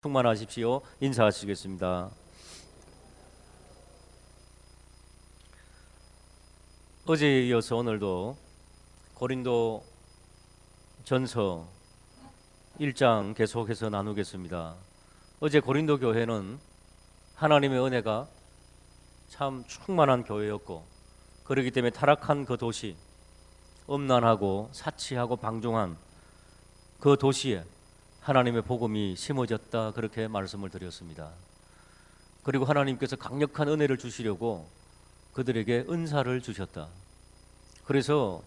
충만하십시오. 인사하시겠습니다. 어제에 이어서 오늘도 고린도 전서 1장 계속해서 나누겠습니다. 어제 고린도 교회는 하나님의 은혜가 참 충만한 교회였고, 그렇기 때문에 타락한 그 도시, 음란하고 사치하고 방종한 그 도시에 하나님의 복음이 심어졌다, 그렇게 말씀을 드렸습니다. 그리고 하나님께서 강력한 은혜를 주시려고 그들에게 은사를 주셨다. 그래서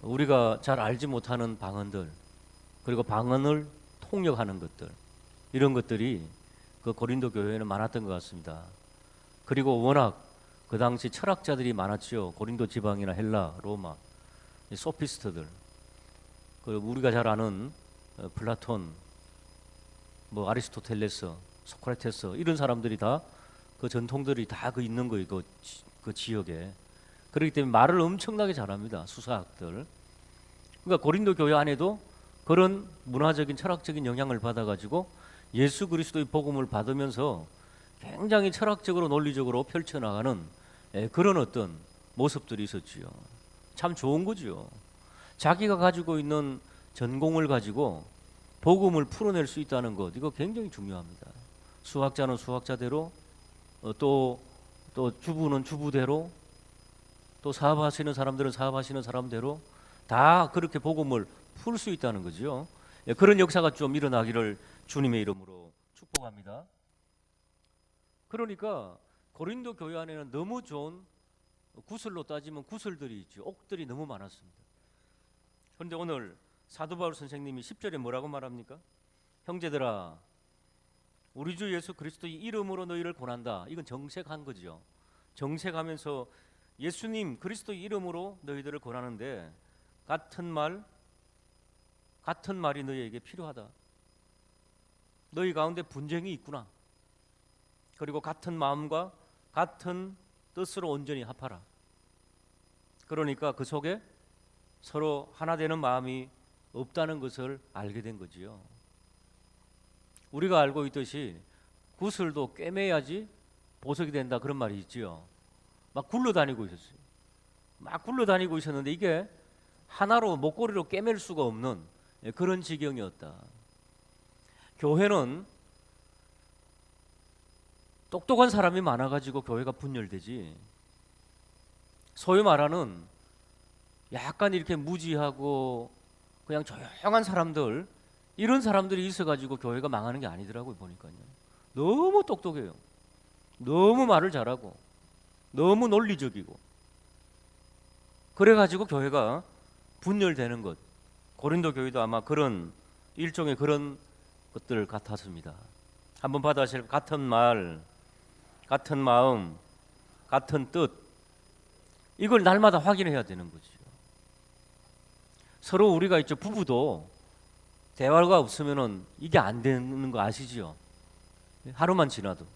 우리가 잘 알지 못하는 방언들, 그리고 방언을 통역하는 것들, 이런 것들이 그 고린도 교회에는 많았던 것 같습니다. 그리고 워낙 그 당시 철학자들이 많았죠. 고린도 지방이나 헬라, 로마, 소피스트들, 그 우리가 잘 아는 플라톤, 아리스토텔레스, 소크라테스, 이런 사람들이 다 그 전통들이 다 그 있는 거예요. 그 지역에. 그렇기 때문에 말을 엄청나게 잘합니다. 수사학들. 그러니까 고린도 교회 안에도 그런 문화적인 철학적인 영향을 받아가지고 예수 그리스도의 복음을 받으면서 굉장히 철학적으로 논리적으로 펼쳐나가는 그런 어떤 모습들이 있었지요. 참 좋은 거죠. 자기가 가지고 있는 전공을 가지고 복음을 풀어낼 수 있다는 것, 이거 굉장히 중요합니다. 수학자는 수학자대로, 또 주부는 주부대로, 또 사업하시는 사람들은 사업하시는 사람대로 다 그렇게 복음을 풀 수 있다는 거죠. 그런 역사가 좀 일어나기를 주님의 이름으로 축복합니다. 그러니까 고린도 교회 안에는 너무 좋은, 구슬로 따지면 구슬들이 있죠. 옥들이 너무 많았습니다. 그런데 오늘 사도 바울 선생님이 10절에 뭐라고 말합니까? 형제들아, 우리 주 예수 그리스도의 이름으로 너희를 권한다. 이건 정색한 거죠. 정색하면서 예수님 그리스도의 이름으로 너희들을 권하는데 같은 말이 너희에게 필요하다. 너희 가운데 분쟁이 있구나. 그리고 같은 마음과 같은 뜻으로 온전히 합하라. 그러니까 그 속에 서로 하나 되는 마음이 없다는 것을 알게 된 거지요. 우리가 알고 있듯이 구슬도 꿰매야지 보석이 된다, 그런 말이 있지요. 막 굴러다니고 있었어요. 막 굴러다니고 있었는데 이게 하나로 목걸이로 꿰맬 수가 없는 그런 지경이었다. 교회는 똑똑한 사람이 많아가지고 교회가 분열되지, 소위 말하는 약간 이렇게 무지하고 그냥 조용한 사람들, 이런 사람들이 있어가지고 교회가 망하는 게 아니더라고요. 보니까요. 너무 똑똑해요. 너무 말을 잘하고 너무 논리적이고, 그래가지고 교회가 분열되는 것. 고린도 교회도 아마 그런 일종의 그런 것들 같았습니다. 한번 받아실 같은 말, 같은 마음, 같은 뜻, 이걸 날마다 확인해야 되는 거죠. 서로 우리가 있죠. 부부도 대화가 없으면은 이게 안 되는 거 아시죠? 하루만 지나도.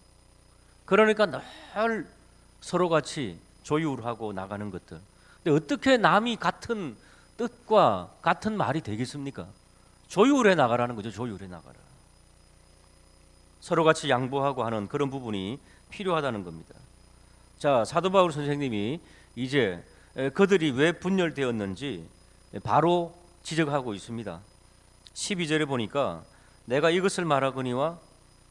그러니까 늘 서로 같이 조율하고 나가는 것들. 근데 어떻게 남이 같은 뜻과 같은 말이 되겠습니까? 조율해 나가라는 거죠. 조율해 나가라. 서로 같이 양보하고 하는 그런 부분이 필요하다는 겁니다. 자, 사도 바울 선생님이 이제 그들이 왜 분열되었는지 바로 지적하고 있습니다. 12절에 보니까 내가 이것을 말하거니와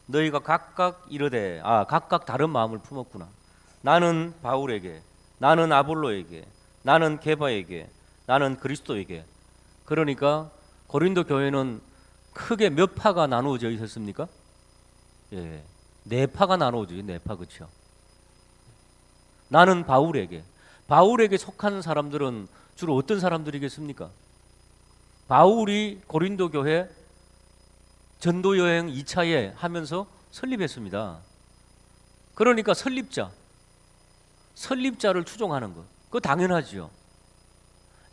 너희가 각각 이르되, 각각 다른 마음을 품었구나. 나는 바울에게, 나는 아볼로에게, 나는 게바에게, 나는 그리스도에게. 그러니까 고린도 교회는 크게 몇 파가 나누어져 있었습니까? 예, 네 파가 나누어져 있어요. 네 파, 그렇죠? 나는 바울에게 속한 사람들은 주로 어떤 사람들이겠습니까? 바울이 고린도 교회 전도 여행 2차에 하면서 설립했습니다. 그러니까 설립자를 추종하는 것, 그거 당연하지요.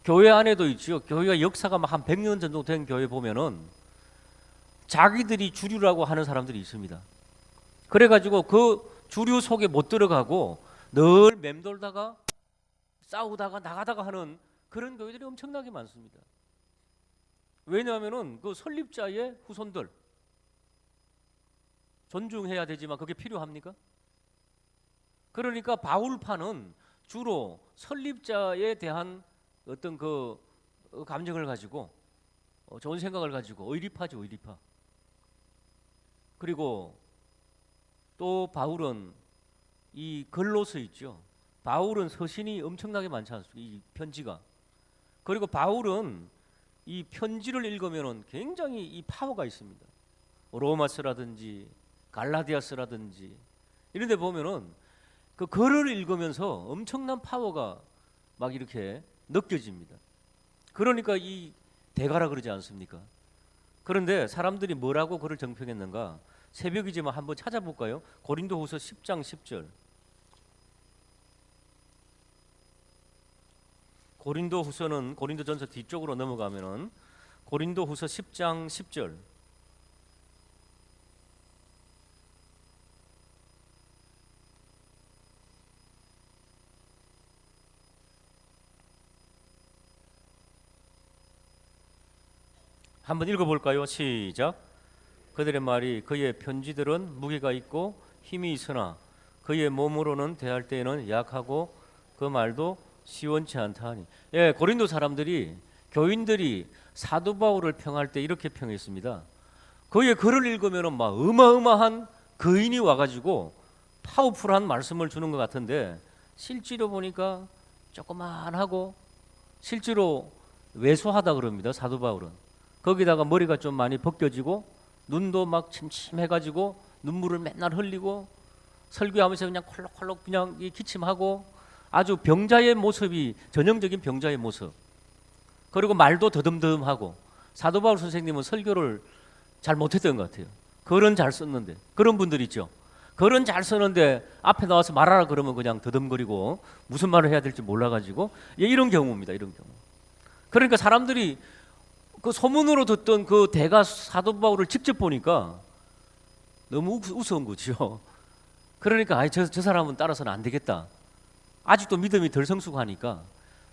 교회 안에도 있죠. 교회가 역사가 막 한 100년 정도 된 교회 보면은 자기들이 주류라고 하는 사람들이 있습니다. 그래가지고 그 주류 속에 못 들어가고 늘 맴돌다가 싸우다가 나가다가 하는 그런 교회들이 엄청나게 많습니다. 왜냐하면은 그 설립자의 후손들, 존중해야 되지만 그게 필요합니까? 그러니까 바울파는 주로 설립자에 대한 어떤 그 감정을 가지고 좋은 생각을 가지고 의리파죠, 의리파. 그리고 또 바울은 이 글로서 있죠. 바울은 서신이 엄청나게 많지 않습니까? 이 편지가. 그리고 바울은 이 편지를 읽으면 굉장히 이 파워가 있습니다. 로마서라든지 갈라디아서라든지 이런 데 보면은 그 글을 읽으면서 엄청난 파워가 막 이렇게 느껴집니다. 그러니까 이 대가라 그러지 않습니까? 그런데 사람들이 뭐라고 그를 정평했는가? 새벽이지만 한번 찾아볼까요? 고린도후서 10장 10절. 고린도후서는 고린도전서 뒤쪽으로 넘어가면은 고린도후서 10장 10절. 한번 읽어볼까요? 시작. 그들의 말이 그의 편지들은 무게가 있고 힘이 있으나 그의 몸으로는 대할 때에는 약하고 그 말도 시원치 않다 하니. 예, 고린도 사람들이 교인들이 사도 바울을 평할 때 이렇게 평했습니다. 그의 글을 읽으면 막 어마어마한 거인이 와가지고 파워풀한 말씀을 주는 것 같은데 실제로 보니까 조그만하고 실제로 왜소하다 그럽니다. 사도 바울은. 거기다가 머리가 좀 많이 벗겨지고 눈도 막 침침해가지고 눈물을 맨날 흘리고 설교하면서 그냥 콜록콜록 그냥 기침하고 아주 병자의 모습이 전형적인 병자의 모습. 그리고 말도 더듬더듬하고. 사도 바울 선생님은 설교를 잘 못했던 것 같아요. 글은 잘 썼는데 그런 분들 있죠. 글은 잘 쓰는데 앞에 나와서 말하라 그러면 그냥 더듬거리고 무슨 말을 해야 될지 몰라가지고 이런 경우입니다. 이런 경우. 그러니까 사람들이 그 소문으로 듣던 그 대가 사도 바울을 직접 보니까 너무 우스운 거죠. 그러니까 저 사람은 따라서는 안 되겠다. 아직도 믿음이 덜 성숙하니까.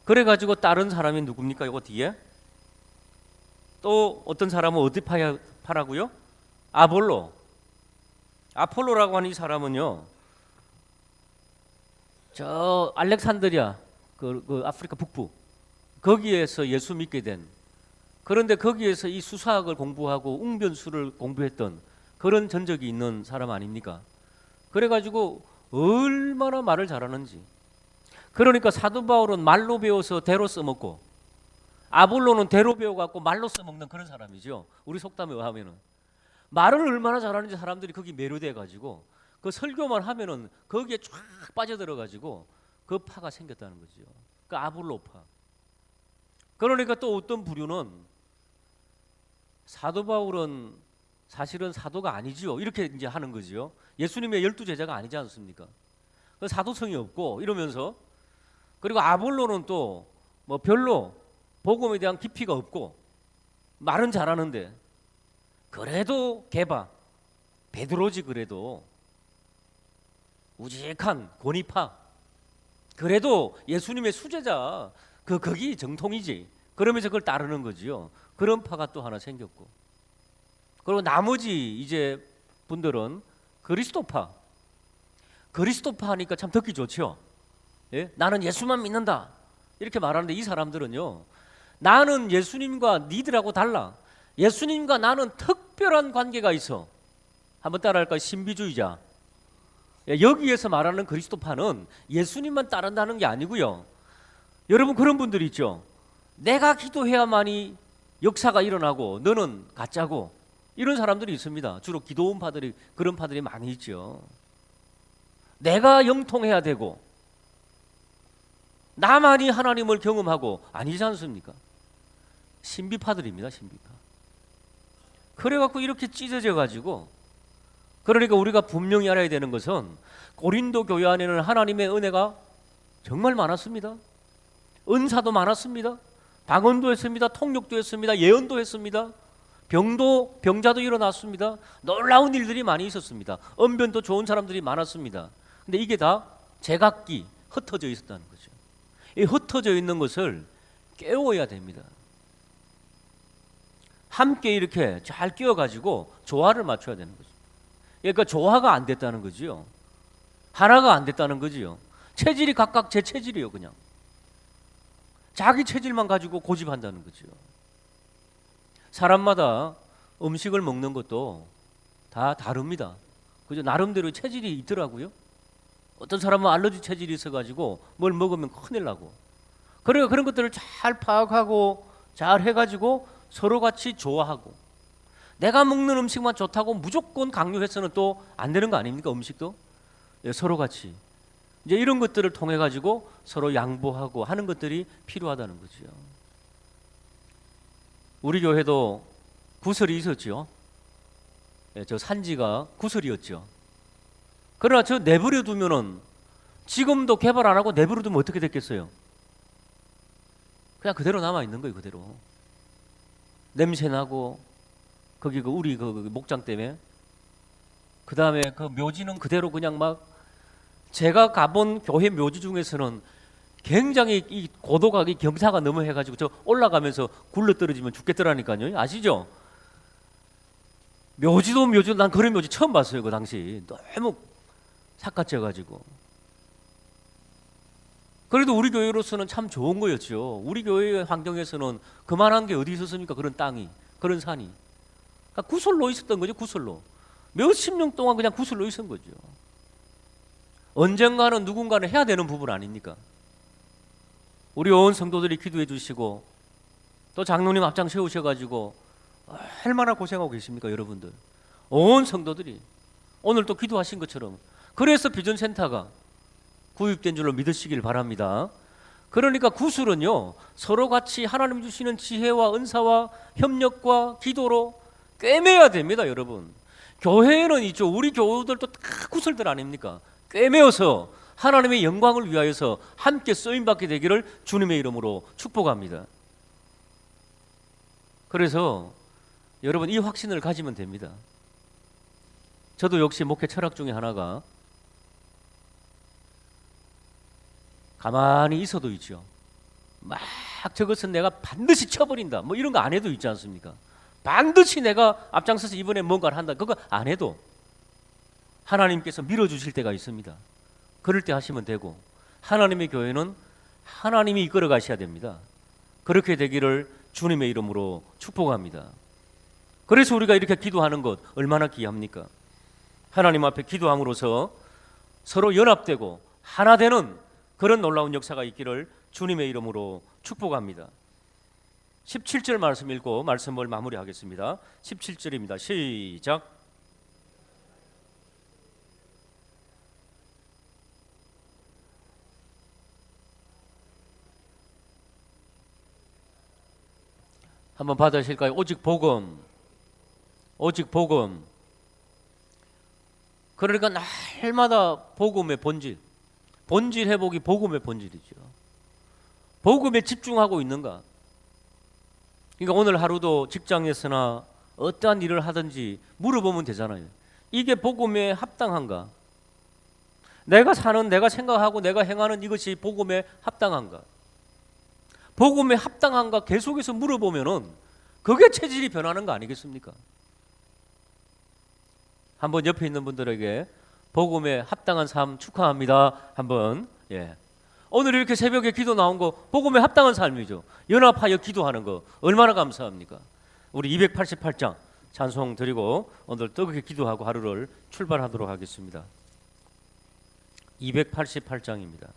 그래가지고 다른 사람이 누굽니까? 이거 뒤에 또 어떤 사람은 어디 파라고요? 아폴로. 아폴로라고 하는 이 사람은요, 저 알렉산드리아 그 아프리카 북부 거기에서 예수 믿게 된, 그런데 거기에서 이 수사학을 공부하고 웅변수를 공부했던 그런 전적이 있는 사람 아닙니까? 그래가지고 얼마나 말을 잘하는지. 그러니까 사도 바울은 말로 배워서 대로 써먹고 아볼로는 대로 배워갖고 말로 써먹는 그런 사람이죠. 우리 속담에 의하면은 말을 얼마나 잘하는지 사람들이 거기 매료돼가지고 그 설교만 하면은 거기에 쫙 빠져들어가지고 그 파가 생겼다는 거죠. 그 아볼로파. 그러니까 또 어떤 부류는 사도 바울은 사실은 사도가 아니지요. 이렇게 이제 하는 거지요. 예수님의 12제자가 아니지 않습니까? 그 사도성이 없고 이러면서, 그리고 아볼로는 또 뭐 별로 복음에 대한 깊이가 없고 말은 잘하는데 그래도 개바 베드로지, 그래도 우직한 고니파, 그래도 예수님의 수제자 거기 정통이지. 그러면서 그걸 따르는 거지요. 그런 파가 또 하나 생겼고, 그리고 나머지 이제 분들은 그리스도파. 그리스도파 하니까 참 듣기 좋죠. 예? 나는 예수만 믿는다 이렇게 말하는데 이 사람들은요, 나는 예수님과 니들하고 달라. 예수님과 나는 특별한 관계가 있어. 한번 따라할까요? 신비주의자. 예, 여기에서 말하는 그리스도파는 예수님만 따른다는 게 아니고요. 여러분 그런 분들 있죠. 내가 기도해야만이 역사가 일어나고 너는 가짜고, 이런 사람들이 있습니다. 주로 기도원 파들이, 그런 파들이 많이 있죠. 내가 영통해야 되고 나만이 하나님을 경험하고, 아니지 않습니까? 신비파들입니다. 신비파. 그래갖고 이렇게 찢어져 가지고, 그러니까 우리가 분명히 알아야 되는 것은 고린도 교회 안에는 하나님의 은혜가 정말 많았습니다. 은사도 많았습니다. 방언도 했습니다. 통역도 했습니다. 예언도 했습니다. 병자도 일어났습니다. 놀라운 일들이 많이 있었습니다. 언변도 좋은 사람들이 많았습니다. 근데 이게 다 제각기 흩어져 있었다는 거죠. 이 흩어져 있는 것을 깨워야 됩니다. 함께 이렇게 잘 끼워가지고 조화를 맞춰야 되는 거죠. 그러니까 조화가 안 됐다는 거지요. 하나가 안 됐다는 거지요. 체질이 각각 제 체질이요. 그냥 자기 체질만 가지고 고집한다는 거지요. 사람마다 음식을 먹는 것도 다 다릅니다. 그죠? 나름대로 체질이 있더라고요. 어떤 사람은 알러지 체질이 있어가지고 뭘 먹으면 큰일 나고. 그러니까 그런 것들을 잘 파악하고 잘 해가지고 서로 같이 좋아하고. 내가 먹는 음식만 좋다고 무조건 강요해서는 또 안 되는 거 아닙니까? 음식도 서로 같이 이제 이런 것들을 통해 가지고 서로 양보하고 하는 것들이 필요하다는 거죠. 우리 교회도 구설이 있었죠. 저 산지가 구설이었죠. 그러나 저 내버려 두면은 지금도 개발 안 하고 내버려 두면 어떻게 됐겠어요? 그냥 그대로 남아 있는 거예요. 그대로 냄새 나고 거기 그 우리 그 목장 때문에 그 다음에 그 묘지는 그대로 그냥 막 제가 가본 교회 묘지 중에서는 굉장히 이 고도가 이 경사가 너무 해가지고 저 올라가면서 굴러 떨어지면 죽겠더라니까요. 아시죠? 묘지도 난 그런 묘지 처음 봤어요. 그 당시 너무 삿갓져가지고. 그래도 우리 교회로서는 참 좋은 거였죠. 우리 교회 환경에서는 그만한 게 어디 있었습니까? 그런 땅이, 그런 산이. 그러니까 구설로 있었던 거죠. 구설로 몇십 년 동안 그냥 구설로 있었던 거죠. 언젠가는 누군가는 해야 되는 부분 아닙니까? 우리 온 성도들이 기도해 주시고 또 장로님 앞장 세우셔가지고 얼마나 고생하고 계십니까, 여러분들? 온 성도들이 오늘 또 기도하신 것처럼 그래서 비전센터가 구입된 줄로 믿으시길 바랍니다. 그러니까 구술은요 서로 같이 하나님 주시는 지혜와 은사와 협력과 기도로 꿰매야 됩니다, 여러분. 교회는 있죠. 우리 교우들도 다 구설들 아닙니까? 꿰매어서 하나님의 영광을 위하여서 함께 쓰임받게 되기를 주님의 이름으로 축복합니다. 그래서 여러분 이 확신을 가지면 됩니다. 저도 역시 목회 철학 중에 하나가 가만히 있어도 있죠. 막 저것은 내가 반드시 쳐버린다 뭐 이런 거 안 해도 있지 않습니까? 반드시 내가 앞장서서 이번에 뭔가를 한다 그거 안 해도 하나님께서 밀어주실 때가 있습니다. 그럴 때 하시면 되고 하나님의 교회는 하나님이 이끌어 가셔야 됩니다. 그렇게 되기를 주님의 이름으로 축복합니다. 그래서 우리가 이렇게 기도하는 것 얼마나 귀합니까? 하나님 앞에 기도함으로써 서로 연합되고 하나 되는 그런 놀라운 역사가 있기를 주님의 이름으로 축복합니다. 17절 말씀 읽고 말씀을 마무리하겠습니다. 17절입니다. 시작. 한번 받으실까요? 오직 복음, 오직 복음. 그러니까 날마다 복음의 본질 회복이 복음의 본질이죠. 복음에 집중하고 있는가? 그러니까 오늘 하루도 직장에서나 어떠한 일을 하든지 물어보면 되잖아요. 이게 복음에 합당한가? 내가 사는, 내가 생각하고 내가 행하는 이것이 복음에 합당한가? 복음에 합당한가 계속해서 물어보면은 그게 체질이 변하는 거 아니겠습니까? 한번 옆에 있는 분들에게 복음에 합당한 삶 축하합니다. 한번 오늘 이렇게 새벽에 기도 나온 거 복음에 합당한 삶이죠. 연합하여 기도하는 거 얼마나 감사합니까? 우리 288장 찬송 드리고 오늘 뜨겁게 기도하고 하루를 출발하도록 하겠습니다. 288장입니다.